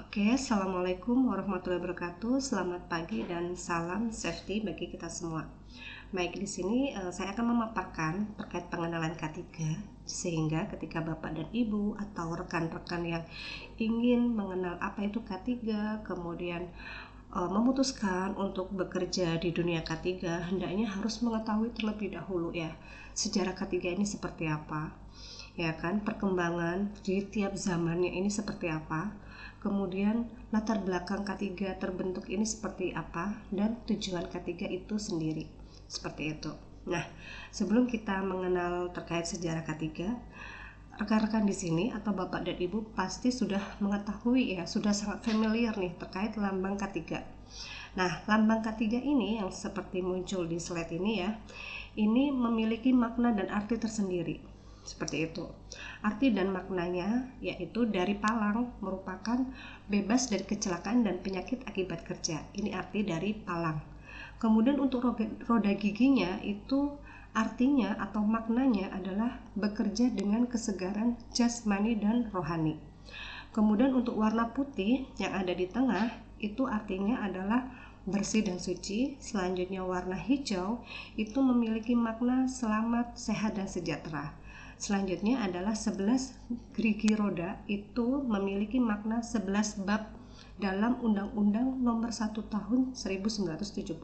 Oke, assalamualaikum warahmatullahi wabarakatuh. Selamat pagi dan salam safety bagi kita semua. Baik, di sini saya akan memaparkan terkait pengenalan K3, sehingga ketika Bapak dan Ibu atau rekan-rekan yang ingin mengenal apa itu K3, kemudian memutuskan untuk bekerja di dunia K3, hendaknya harus mengetahui terlebih dahulu ya, sejarah K3 ini seperti apa, ya kan, perkembangan di tiap zamannya ini seperti apa, kemudian latar belakang K3 terbentuk ini seperti apa, dan tujuan K3 itu sendiri, seperti itu. Nah, sebelum kita mengenal terkait sejarah K3, rekan-rekan di sini atau Bapak dan Ibu pasti sudah mengetahui ya, sudah sangat familiar nih terkait lambang K3. Nah, lambang K3 ini yang seperti muncul di slide ini ya, ini memiliki makna dan arti tersendiri. Seperti itu. Arti dan maknanya yaitu dari palang, merupakan bebas dari kecelakaan dan penyakit akibat kerja. Ini arti dari palang. Kemudian untuk roda giginya itu artinya atau maknanya adalah bekerja dengan kesegaran jasmani dan rohani. Kemudian untuk warna putih yang ada di tengah itu artinya adalah bersih dan suci. Selanjutnya warna hijau itu memiliki makna selamat, sehat dan sejahtera. Selanjutnya adalah 11 gerigi roda itu memiliki makna 11 bab dalam Undang-Undang Nomor 1 Tahun 1970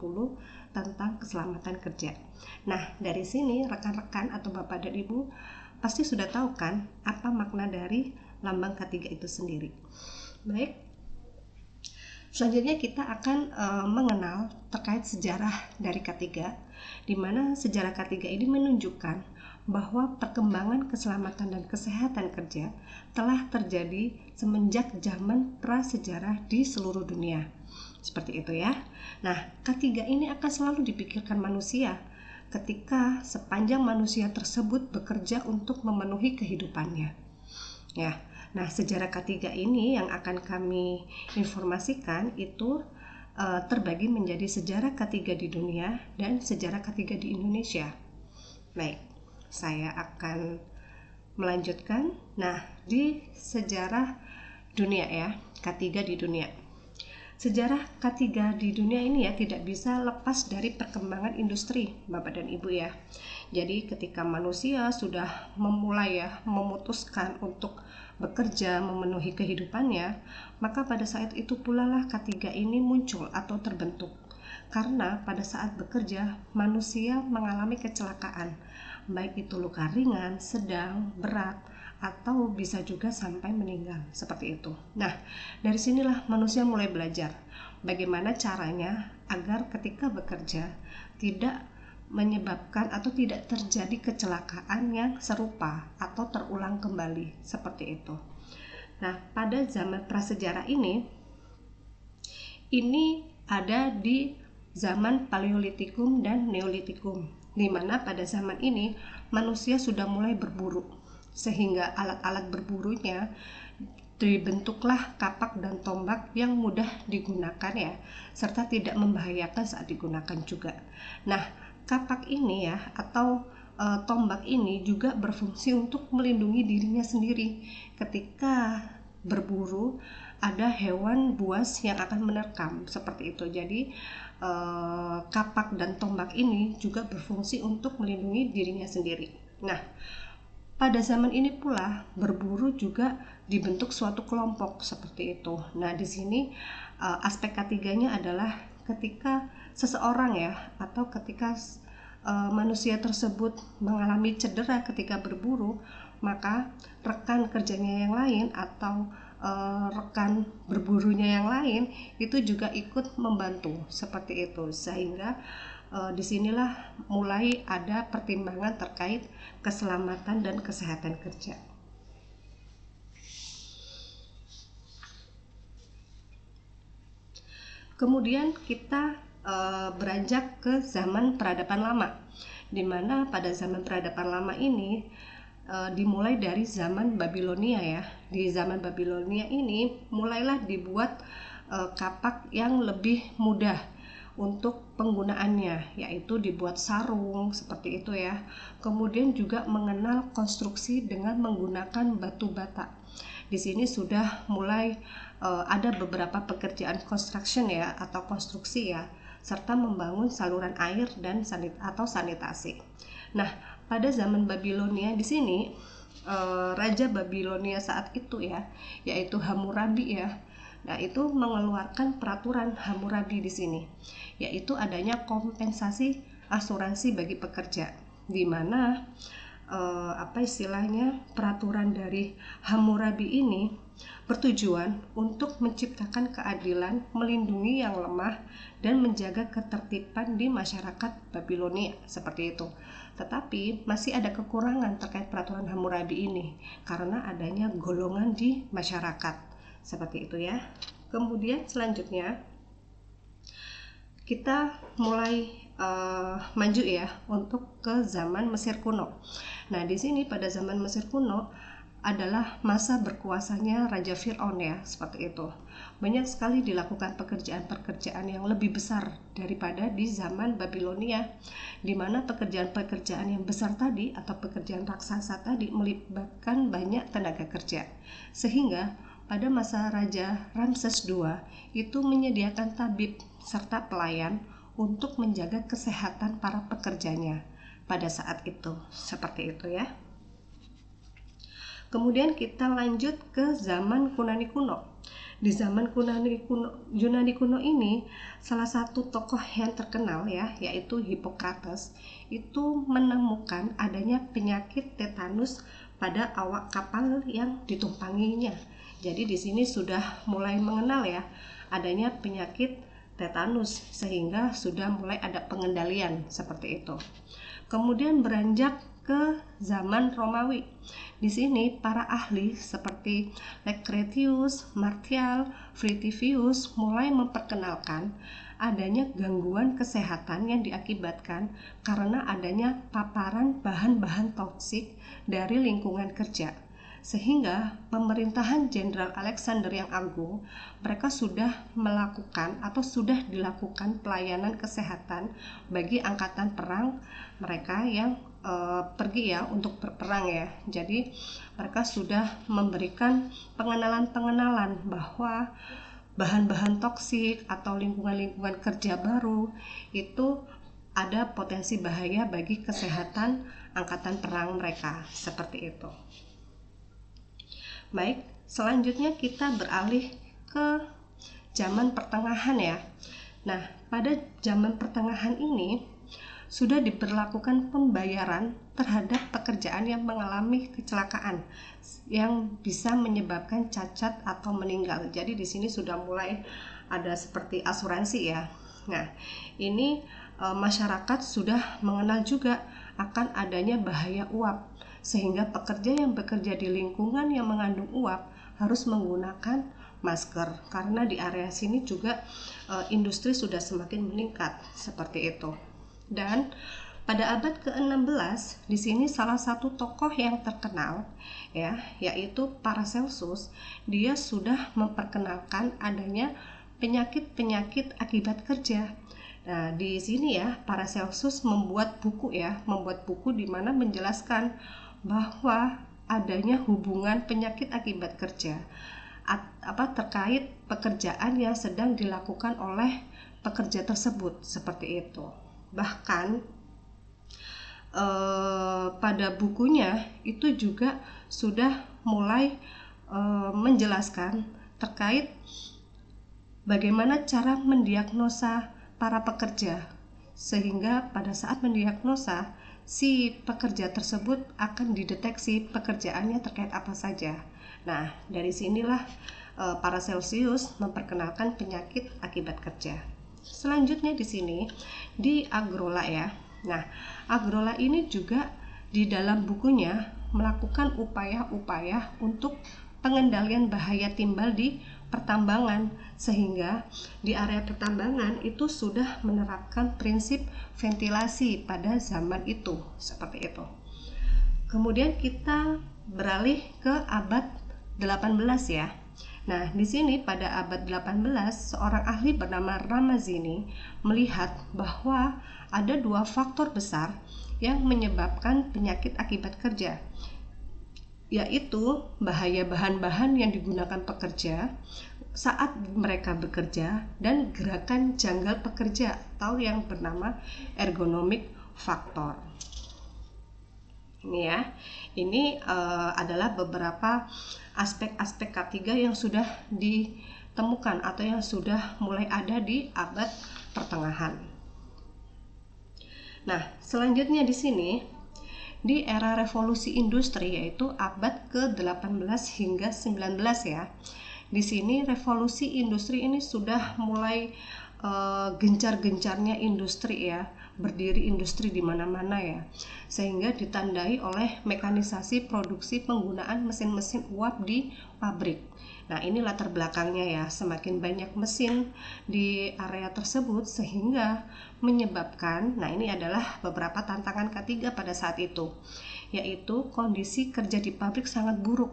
tentang keselamatan kerja. Nah, dari sini rekan-rekan atau Bapak dan Ibu pasti sudah tahu kan apa makna dari lambang K3 itu sendiri. Baik, selanjutnya kita akan mengenal terkait sejarah dari K3, di mana sejarah K3 ini menunjukkan bahwa perkembangan keselamatan dan kesehatan kerja telah terjadi semenjak zaman prasejarah di seluruh dunia. Seperti itu ya. Nah, K3 ini akan selalu dipikirkan manusia ketika sepanjang manusia tersebut bekerja untuk memenuhi kehidupannya. Ya. Nah, sejarah K3 ini yang akan kami informasikan itu terbagi menjadi sejarah K3 di dunia dan sejarah K3 di Indonesia. Baik, saya akan melanjutkan. Nah, di sejarah dunia ya, K3 di dunia. Sejarah K3 di dunia ini ya tidak bisa lepas dari perkembangan industri, Bapak dan Ibu ya. Jadi ketika manusia sudah memulai ya memutuskan untuk bekerja memenuhi kehidupannya, maka pada saat itu pula lah K3 ini muncul atau terbentuk. Karena pada saat bekerja manusia mengalami kecelakaan, baik itu luka ringan, sedang, berat, atau bisa juga sampai meninggal, seperti itu. Nah, dari sinilah manusia mulai belajar bagaimana caranya agar ketika bekerja tidak menyebabkan atau tidak terjadi kecelakaan yang serupa atau terulang kembali, seperti itu. Nah, pada zaman prasejarah ini ada di zaman Paleolitikum dan Neolitikum, di mana pada zaman ini manusia sudah mulai berburu, sehingga alat-alat berburunya dibentuklah kapak dan tombak yang mudah digunakan ya, serta tidak membahayakan saat digunakan juga. Nah, kapak ini ya atau tombak ini juga berfungsi untuk melindungi dirinya sendiri ketika berburu ada hewan buas yang akan menerkam, seperti itu. Jadi kapak dan tombak ini juga berfungsi untuk melindungi dirinya sendiri. Nah, pada zaman ini pula berburu juga dibentuk suatu kelompok seperti itu. Nah, di sini aspek K3-nya adalah ketika seseorang ya atau ketika manusia tersebut mengalami cedera ketika berburu, maka rekan kerjanya yang lain atau rekan berburunya yang lain itu juga ikut membantu, seperti itu. Sehingga disinilah mulai ada pertimbangan terkait keselamatan dan kesehatan kerja. Kemudian kita beranjak ke zaman peradaban lama, di mana pada zaman peradaban lama ini dimulai dari zaman Babilonia ya. Di zaman Babilonia ini mulailah dibuat kapak yang lebih mudah untuk penggunaannya, yaitu dibuat sarung seperti itu ya. Kemudian juga mengenal konstruksi dengan menggunakan batu bata. Di sini sudah mulai ada beberapa pekerjaan construction ya, atau konstruksi ya, serta membangun saluran air dan sanitasi. Nah, pada zaman Babilonia di sini Raja Babilonia saat itu ya, yaitu Hammurabi ya. Nah, itu mengeluarkan peraturan Hammurabi di sini, yaitu adanya kompensasi asuransi bagi pekerja, di mana peraturan dari Hammurabi ini bertujuan untuk menciptakan keadilan, melindungi yang lemah, dan menjaga ketertiban di masyarakat Babilonia, seperti itu. Tetapi masih ada kekurangan terkait peraturan Hammurabi ini karena adanya golongan di masyarakat, seperti itu ya. Kemudian selanjutnya kita mulai maju ya untuk ke zaman Mesir kuno. Nah, di sini pada zaman Mesir kuno adalah masa berkuasanya Raja Fir'aun ya, seperti itu. Banyak sekali dilakukan pekerjaan-pekerjaan yang lebih besar daripada di zaman Babilonia, di mana pekerjaan-pekerjaan yang besar tadi atau pekerjaan raksasa tadi melibatkan banyak tenaga kerja. Sehingga pada masa Raja Ramses II itu menyediakan tabib serta pelayan untuk menjaga kesehatan para pekerjanya pada saat itu, seperti itu ya. Kemudian kita lanjut ke zaman Yunani kuno. Di zaman Yunani kuno ini, salah satu tokoh yang terkenal ya, yaitu Hippocrates, itu menemukan adanya penyakit tetanus pada awak kapal yang ditumpanginya. Jadi di sini sudah mulai mengenal ya adanya penyakit tetanus, sehingga sudah mulai ada pengendalian seperti itu. Kemudian beranjak ke zaman Romawi. Di sini para ahli seperti Lucretius, Martial, Fritivius mulai memperkenalkan adanya gangguan kesehatan yang diakibatkan karena adanya paparan bahan-bahan toksik dari lingkungan kerja. Sehingga pemerintahan Jenderal Alexander yang Agung, mereka sudah melakukan atau sudah dilakukan pelayanan kesehatan bagi angkatan perang mereka yang pergi ya untuk berperang ya. Jadi mereka sudah memberikan pengenalan bahwa bahan-bahan toksik atau lingkungan-lingkungan kerja baru itu ada potensi bahaya bagi kesehatan angkatan perang mereka, seperti itu. Baik, selanjutnya kita beralih ke zaman pertengahan ya. Nah, pada zaman pertengahan ini sudah diberlakukan pembayaran terhadap pekerjaan yang mengalami kecelakaan yang bisa menyebabkan cacat atau meninggal. Jadi di sini sudah mulai ada seperti asuransi ya. Nah, ini masyarakat sudah mengenal juga akan adanya bahaya uap, sehingga pekerja yang bekerja di lingkungan yang mengandung uap harus menggunakan masker, karena di area sini juga industri sudah semakin meningkat, seperti itu. Dan pada abad ke-16 di sini salah satu tokoh yang terkenal ya, yaitu Paracelsus, dia sudah memperkenalkan adanya penyakit-penyakit akibat kerja. Nah, di sini ya Paracelsus membuat buku di mana menjelaskan bahwa adanya hubungan penyakit akibat kerja terkait pekerjaan yang sedang dilakukan oleh pekerja tersebut, seperti itu. Bahkan pada bukunya itu juga sudah mulai menjelaskan terkait bagaimana cara mendiagnosa para pekerja, sehingga pada saat mendiagnosa si pekerja tersebut akan dideteksi pekerjaannya terkait apa saja. Nah, dari sinilah Paracelsus memperkenalkan penyakit akibat kerja. Selanjutnya di sini di Agrola ya. Nah, Agrola ini juga di dalam bukunya melakukan upaya-upaya untuk pengendalian bahaya timbal di pertambangan, sehingga di area pertambangan itu sudah menerapkan prinsip ventilasi pada zaman itu, seperti itu. Kemudian kita beralih ke abad 18 ya. Nah, di sini pada abad 18 seorang ahli bernama Ramazzini melihat bahwa ada dua faktor besar yang menyebabkan penyakit akibat kerja. yaitu bahaya bahan-bahan yang digunakan pekerja saat mereka bekerja dan gerakan janggal pekerja atau yang bernama ergonomic factor. Ini ya, ini adalah beberapa aspek-aspek K3 yang sudah ditemukan atau yang sudah mulai ada di abad pertengahan. Nah, selanjutnya di sini di era revolusi industri, yaitu abad ke-18 hingga 19 ya. Di sini revolusi industri ini sudah mulai gencar-gencarnya industri ya, berdiri industri di mana-mana ya, sehingga ditandai oleh mekanisasi produksi penggunaan mesin-mesin uap di pabrik. Nah, ini latar belakangnya ya, semakin banyak mesin di area tersebut sehingga menyebabkan, nah ini adalah beberapa tantangan K3 pada saat itu, yaitu kondisi kerja di pabrik sangat buruk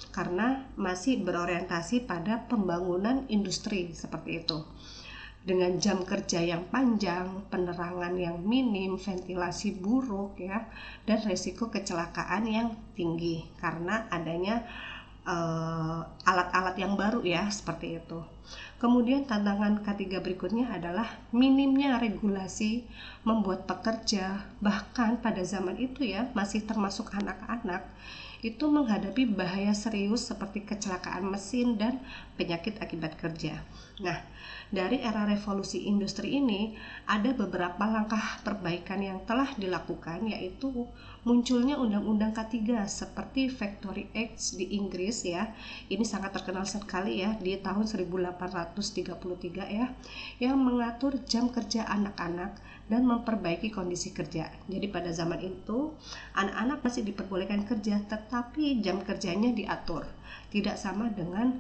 karena masih berorientasi pada pembangunan industri seperti itu. Dengan jam kerja yang panjang, penerangan yang minim, ventilasi buruk ya, dan resiko kecelakaan yang tinggi karena adanya alat-alat yang baru ya, seperti itu. Kemudian tantangan K3 berikutnya adalah minimnya regulasi membuat pekerja, bahkan pada zaman itu ya, masih termasuk anak-anak, itu menghadapi bahaya serius seperti kecelakaan mesin dan penyakit akibat kerja. Nah, dari era revolusi industri ini ada beberapa langkah perbaikan yang telah dilakukan, yaitu munculnya undang-undang K3 seperti Factory Acts di Inggris ya. Ini sangat terkenal sekali ya, di tahun 1833 ya, yang mengatur jam kerja anak-anak dan memperbaiki kondisi kerja. Jadi pada zaman itu anak-anak masih diperbolehkan kerja, tetapi jam kerjanya diatur, tidak sama dengan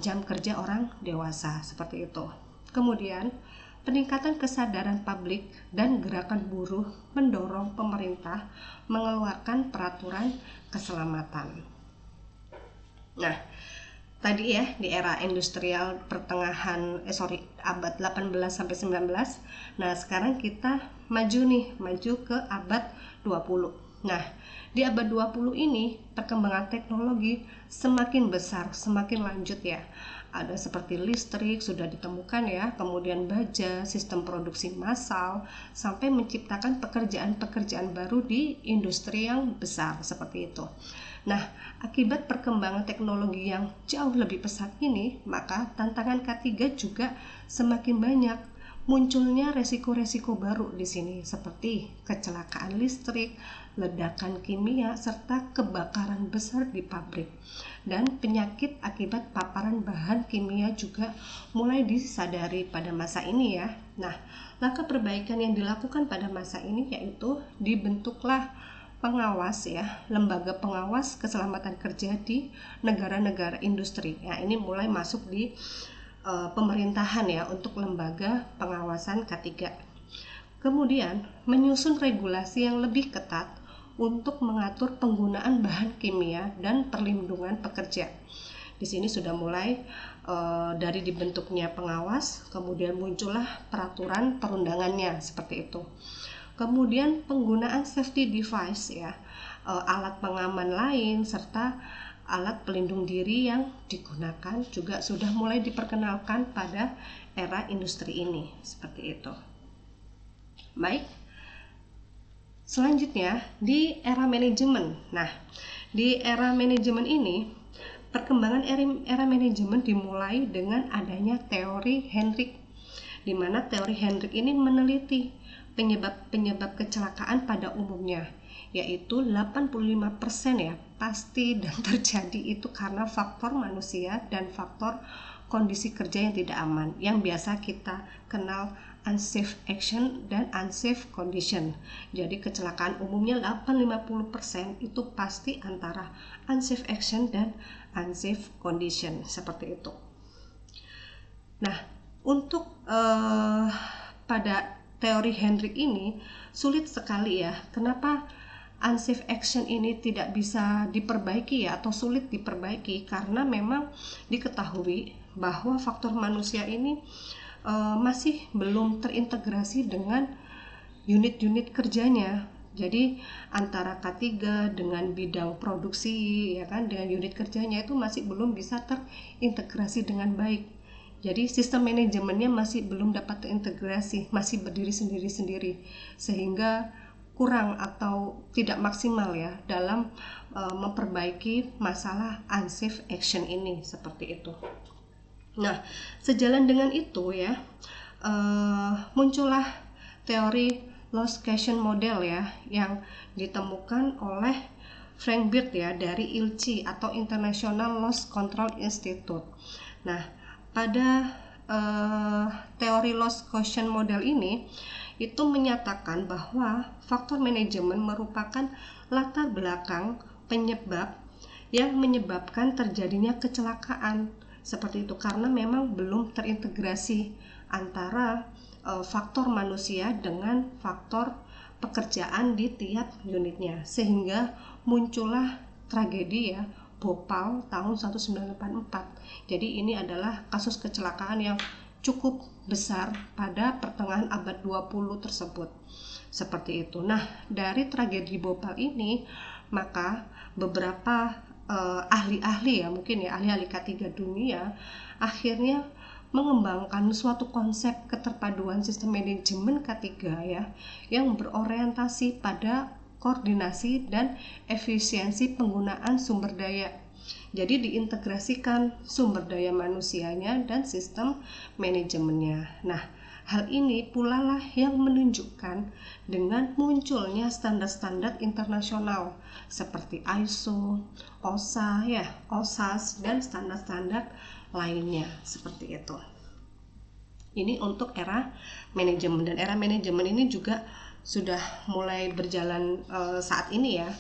jam kerja orang dewasa seperti itu. Kemudian peningkatan kesadaran publik dan gerakan buruh mendorong pemerintah mengeluarkan peraturan keselamatan. Nah, tadi ya di era industrial pertengahan abad 18 sampai 19. Nah, sekarang kita maju ke abad 20. Nah, di abad 20 ini perkembangan teknologi semakin besar, semakin lanjut ya. Ada seperti listrik sudah ditemukan ya, kemudian baja, sistem produksi massal, sampai menciptakan pekerjaan-pekerjaan baru di industri yang besar seperti itu. Nah, akibat perkembangan teknologi yang jauh lebih pesat ini, maka tantangan K3 juga semakin banyak. Munculnya resiko-resiko baru di sini seperti kecelakaan listrik, ledakan kimia, serta kebakaran besar di pabrik. Dan penyakit akibat paparan bahan kimia juga mulai disadari pada masa ini ya. Nah, langkah perbaikan yang dilakukan pada masa ini yaitu dibentuklah pengawas ya, lembaga pengawas keselamatan kerja di negara-negara industri. Ya, ini mulai masuk di pemerintahan ya, untuk lembaga pengawasan K3. Kemudian menyusun regulasi yang lebih ketat untuk mengatur penggunaan bahan kimia dan perlindungan pekerja. Di sini sudah mulai dari dibentuknya pengawas, kemudian muncullah peraturan perundangannya seperti itu. Kemudian penggunaan safety device ya, alat pengaman lain serta alat pelindung diri yang digunakan juga sudah mulai diperkenalkan pada era industri ini seperti itu. Baik, selanjutnya di era manajemen. Nah, di era manajemen ini perkembangan era manajemen dimulai dengan adanya teori Hendrik, di mana teori Hendrik ini meneliti penyebab kecelakaan pada umumnya, yaitu 85% ya pasti dan terjadi itu karena faktor manusia dan faktor kondisi kerja yang tidak aman, yang biasa kita kenal unsafe action dan unsafe condition. Jadi kecelakaan umumnya 50% itu pasti antara unsafe action dan unsafe condition seperti itu. Nah, untuk pada teori Hendrik ini sulit sekali ya. Kenapa unsafe action ini tidak bisa diperbaiki ya, atau sulit diperbaiki? Karena memang diketahui bahwa faktor manusia ini masih belum terintegrasi dengan unit-unit kerjanya, Jadi antara K3 dengan bidang produksi ya kan, dengan unit kerjanya itu masih belum bisa terintegrasi dengan baik. Jadi sistem manajemennya masih belum dapat terintegrasi, masih berdiri sendiri-sendiri, sehingga kurang atau tidak maksimal ya dalam memperbaiki masalah unsafe action ini, seperti itu. Nah, sejalan dengan itu ya, muncullah teori loss causation model ya, yang ditemukan oleh Frank Beard ya dari ILCI atau International Loss Control Institute. Nah, pada teori loss causation model ini itu menyatakan bahwa faktor manajemen merupakan latar belakang penyebab yang menyebabkan terjadinya kecelakaan seperti itu, karena memang belum terintegrasi antara faktor manusia dengan faktor pekerjaan di tiap unitnya, sehingga muncullah tragedi ya Bhopal tahun 1984. Jadi ini adalah kasus kecelakaan yang cukup besar pada pertengahan abad 20 tersebut. Seperti itu. Nah, dari tragedi Bhopal ini maka beberapa ahli-ahli ya, mungkin ya ahli-ahli K3 dunia akhirnya mengembangkan suatu konsep keterpaduan sistem manajemen K3 ya, yang berorientasi pada koordinasi dan efisiensi penggunaan sumber daya. Jadi diintegrasikan sumber daya manusianya dan sistem manajemennya. Nah, hal ini pula lah yang menunjukkan dengan munculnya standar-standar internasional seperti ISO, OSA ya, OSAS dan standar-standar lainnya seperti itu. Ini untuk era manajemen, dan era manajemen ini juga sudah mulai berjalan saat ini ya,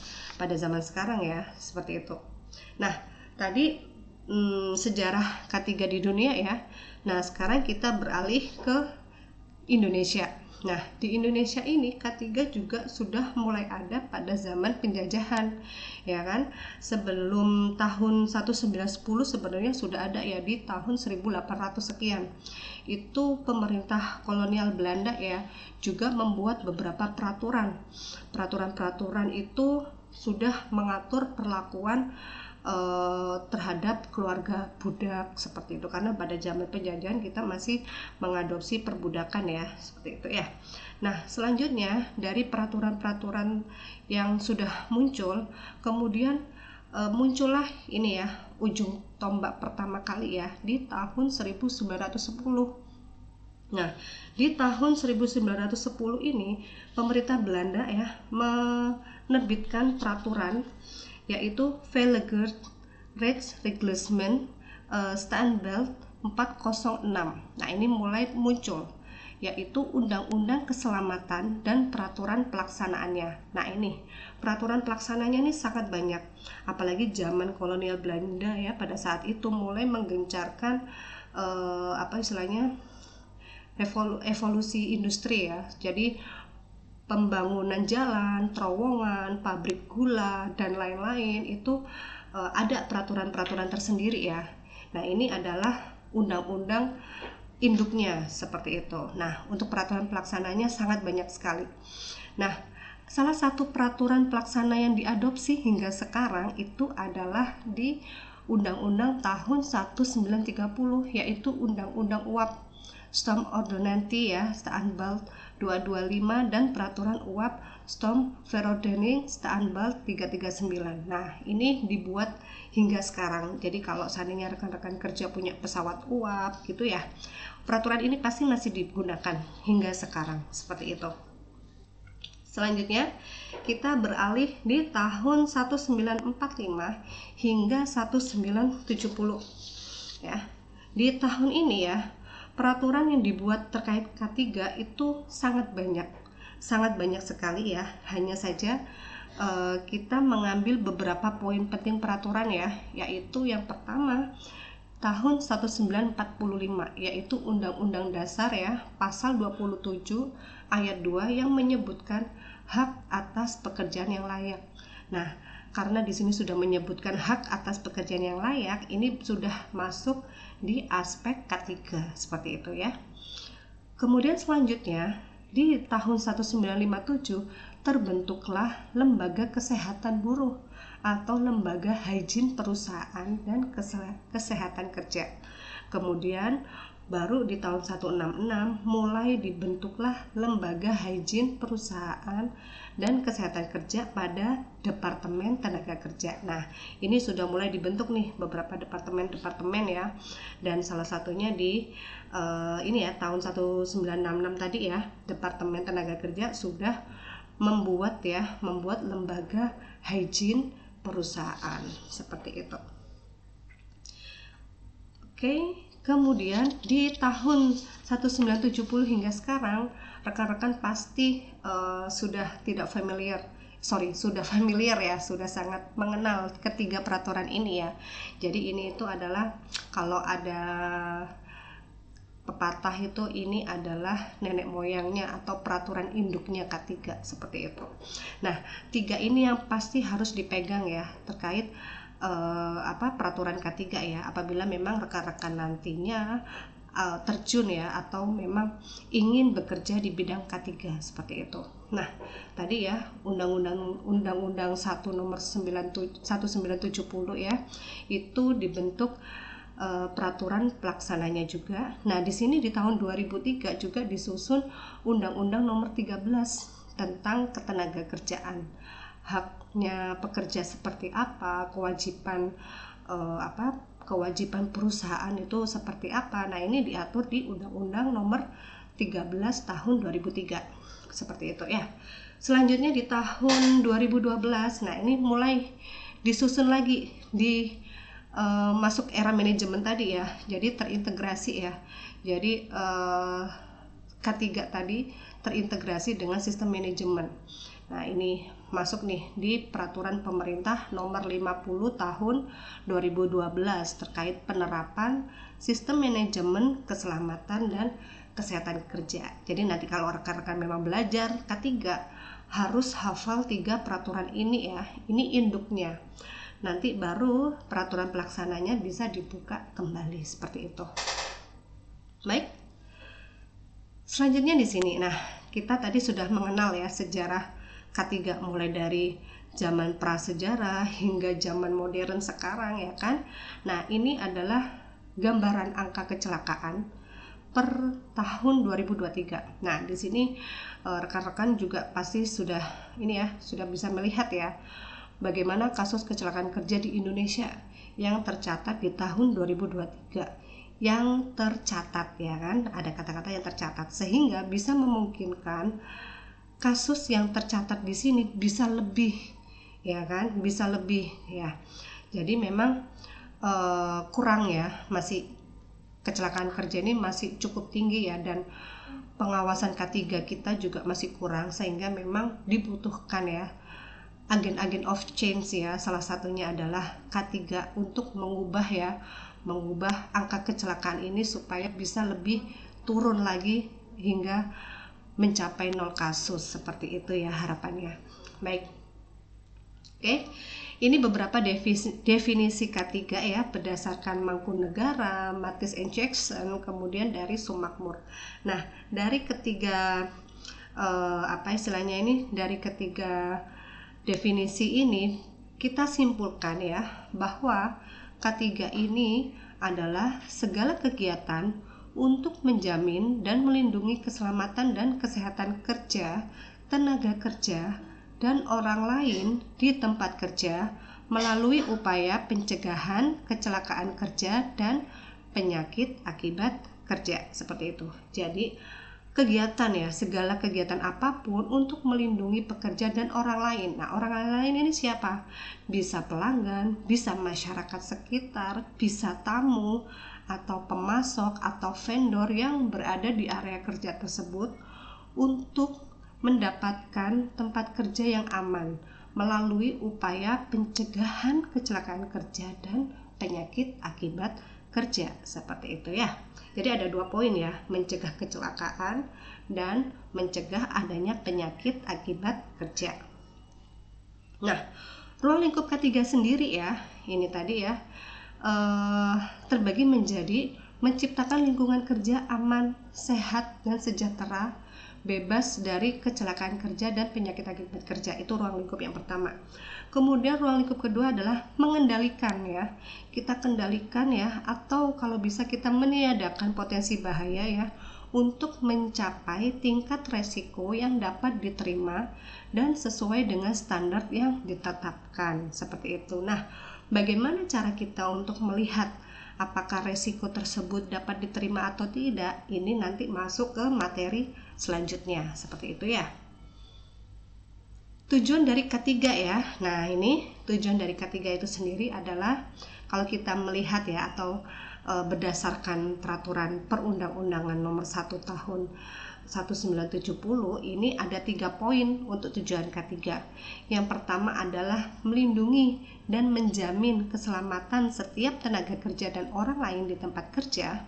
pada zaman sekarang ya, seperti itu. Nah, tadi sejarah K3 di dunia ya. Nah, sekarang kita beralih ke Indonesia. Nah, di Indonesia ini K3 juga sudah mulai ada pada zaman penjajahan, ya kan? Sebelum tahun 1910 sebenarnya sudah ada ya, di tahun 1800 sekian. Itu pemerintah kolonial Belanda ya juga membuat beberapa peraturan. Peraturan-peraturan itu sudah mengatur perlakuan terhadap keluarga budak seperti itu, karena pada zaman penjajahan kita masih mengadopsi perbudakan ya, seperti itu ya. Nah, selanjutnya dari peraturan-peraturan yang sudah muncul, kemudian muncullah ini ya, ujung tombak pertama kali ya di tahun 1910. Nah, di tahun 1910 ini pemerintah Belanda ya menerbitkan peraturan yaitu Veilige Rechtsreglement Standbeeld 406. Nah, ini mulai muncul yaitu Undang-Undang Keselamatan dan peraturan pelaksanaannya. Nah, ini peraturan pelaksananya ini sangat banyak, apalagi zaman kolonial Belanda ya pada saat itu mulai menggencarkan evolusi industri ya. Jadi pembangunan jalan, terowongan, pabrik gula, dan lain-lain itu ada peraturan-peraturan tersendiri ya. Nah, ini adalah undang-undang induknya seperti itu. Nah, untuk peraturan pelaksananya sangat banyak sekali. Nah, salah satu peraturan pelaksana yang diadopsi hingga sekarang itu adalah di Undang-Undang tahun 1930, yaitu Undang-Undang UAP, Stomordonantie ya, Standbeeld 225, dan peraturan UAP Stomverordening Standbeeld 339. Nah, ini dibuat hingga sekarang. Jadi kalau seandainya rekan-rekan kerja punya pesawat UAP gitu ya, peraturan ini pasti masih digunakan hingga sekarang, seperti itu. Selanjutnya kita beralih di tahun 1945 hingga 1970 ya. Di tahun ini ya, peraturan yang dibuat terkait K3 itu sangat banyak sekali ya. Hanya saja kita mengambil beberapa poin penting peraturan ya, yaitu yang pertama tahun 1945 yaitu Undang-Undang Dasar ya, pasal 27 ayat 2 yang menyebutkan hak atas pekerjaan yang layak. Nah, karena di sini sudah menyebutkan hak atas pekerjaan yang layak, ini sudah masuk di aspek K3 seperti itu ya. Kemudian selanjutnya di tahun 1957 terbentuklah lembaga kesehatan buruh atau lembaga hygiene perusahaan dan kesehatan kerja. Kemudian baru di tahun 166 mulai dibentuklah lembaga hygiene perusahaan dan kesehatan kerja pada Departemen Tenaga Kerja. Nah, ini sudah mulai dibentuk nih beberapa departemen ya. Dan salah satunya di ini ya tahun 1966 tadi ya, Departemen Tenaga Kerja sudah membuat lembaga hygiene perusahaan seperti itu. Oke, kemudian di tahun 1970 hingga sekarang rekan-rekan pasti sudah familiar ya, sudah sangat mengenal ketiga peraturan ini ya. Jadi ini itu adalah kalau ada pepatah itu ini adalah nenek moyangnya atau peraturan induknya K3 seperti itu. Nah, tiga ini yang pasti harus dipegang ya terkait peraturan K3 ya, apabila memang rekan-rekan nantinya terjun ya atau memang ingin bekerja di bidang K3 seperti itu. Nah, tadi ya Undang-Undang 1 nomor 1970 ya, itu dibentuk peraturan pelaksananya juga. Nah, di sini di tahun 2003 juga disusun Undang-Undang nomor 13 tentang ketenaga kerjaan. Haknya pekerja seperti apa, kewajiban perusahaan itu seperti apa. Nah, ini diatur di Undang-Undang nomor 13 tahun 2003. Seperti itu ya. Selanjutnya di tahun 2012, nah ini mulai disusun lagi di masuk era manajemen tadi ya, jadi terintegrasi ya. Jadi K3 tadi terintegrasi dengan sistem manajemen. Nah, ini masuk nih di peraturan pemerintah nomor 50 tahun 2012 terkait penerapan sistem manajemen keselamatan dan kesehatan kerja. Jadi nanti kalau rekan-rekan memang belajar K3 harus hafal 3 peraturan ini ya. Ini induknya. Nanti baru peraturan pelaksananya bisa dibuka kembali seperti itu. Baik. Selanjutnya di sini. Nah, kita tadi sudah mengenal ya sejarah K3 mulai dari zaman prasejarah hingga zaman modern sekarang ya kan. Nah, ini adalah gambaran angka kecelakaan per tahun 2023. Nah, di sini rekan-rekan juga pasti sudah bisa melihat ya bagaimana kasus kecelakaan kerja di Indonesia yang tercatat di tahun 2023, yang tercatat ya kan, ada kata-kata yang tercatat sehingga bisa memungkinkan kasus yang tercatat di sini bisa lebih ya kan, bisa lebih ya. Jadi memang kurang ya, masih kecelakaan kerja ini masih cukup tinggi ya, dan pengawasan K3 kita juga masih kurang sehingga memang dibutuhkan ya agen-agen of change ya. Salah satunya adalah K3 untuk mengubah angka kecelakaan ini supaya bisa lebih turun lagi hingga mencapai 0 kasus seperti itu ya harapannya. Baik. Oke. Ini beberapa definisi K3 ya berdasarkan Mangkunegara, Matis and Jackson, kemudian dari Sumakmur. Nah, dari ketiga dari ketiga definisi ini kita simpulkan ya bahwa K3 ini adalah segala kegiatan untuk menjamin dan melindungi keselamatan dan kesehatan kerja, tenaga kerja, dan orang lain di tempat kerja melalui upaya pencegahan kecelakaan kerja dan penyakit akibat kerja seperti itu. Jadi segala kegiatan apapun untuk melindungi pekerja dan orang lain. Nah, orang lain ini siapa? Bisa pelanggan, bisa masyarakat sekitar, bisa tamu atau pemasok atau vendor yang berada di area kerja tersebut untuk mendapatkan tempat kerja yang aman melalui upaya pencegahan kecelakaan kerja dan penyakit akibat kerja seperti itu ya. Jadi ada 2 poin ya, mencegah kecelakaan dan mencegah adanya penyakit akibat kerja. Nah, ruang lingkup K3 sendiri ya, ini tadi ya terbagi menjadi menciptakan lingkungan kerja aman, sehat, dan sejahtera bebas dari kecelakaan kerja dan penyakit akibat kerja. Itu ruang lingkup yang pertama. Kemudian ruang lingkup kedua adalah mengendalikan ya. Kita kendalikan ya, atau kalau bisa kita meniadakan potensi bahaya ya, untuk mencapai tingkat resiko yang dapat diterima dan sesuai dengan standar yang ditetapkan, seperti itu. Nah, bagaimana cara kita untuk melihat apakah resiko tersebut dapat diterima atau tidak? Ini nanti masuk ke materi selanjutnya, seperti itu ya. Tujuan dari K3 ya. Nah, ini tujuan dari K3 itu sendiri adalah kalau kita melihat ya, atau berdasarkan peraturan perundang-undangan nomor 1 tahun 1970, ini ada 3 poin untuk tujuan K3. Yang pertama adalah melindungi dan menjamin keselamatan setiap tenaga kerja dan orang lain di tempat kerja.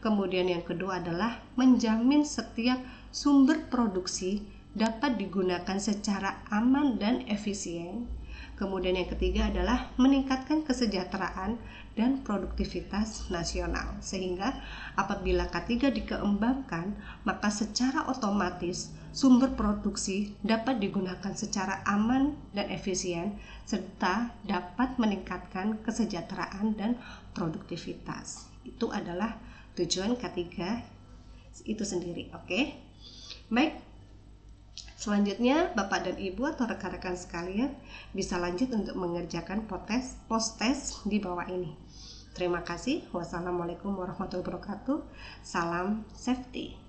Kemudian yang kedua adalah menjamin setiap sumber produksi dapat digunakan secara aman dan efisien. Kemudian yang ketiga adalah meningkatkan kesejahteraan dan produktivitas nasional. Sehingga apabila K3 dikembangkan, maka secara otomatis sumber produksi dapat digunakan secara aman dan efisien, serta dapat meningkatkan kesejahteraan dan produktivitas. Itu adalah tujuan K3 itu sendiri. Oke. Baik. Selanjutnya, Bapak dan Ibu atau rekan-rekan sekalian bisa lanjut untuk mengerjakan post-test di bawah ini. Terima kasih. Wassalamualaikum warahmatullahi wabarakatuh. Salam safety.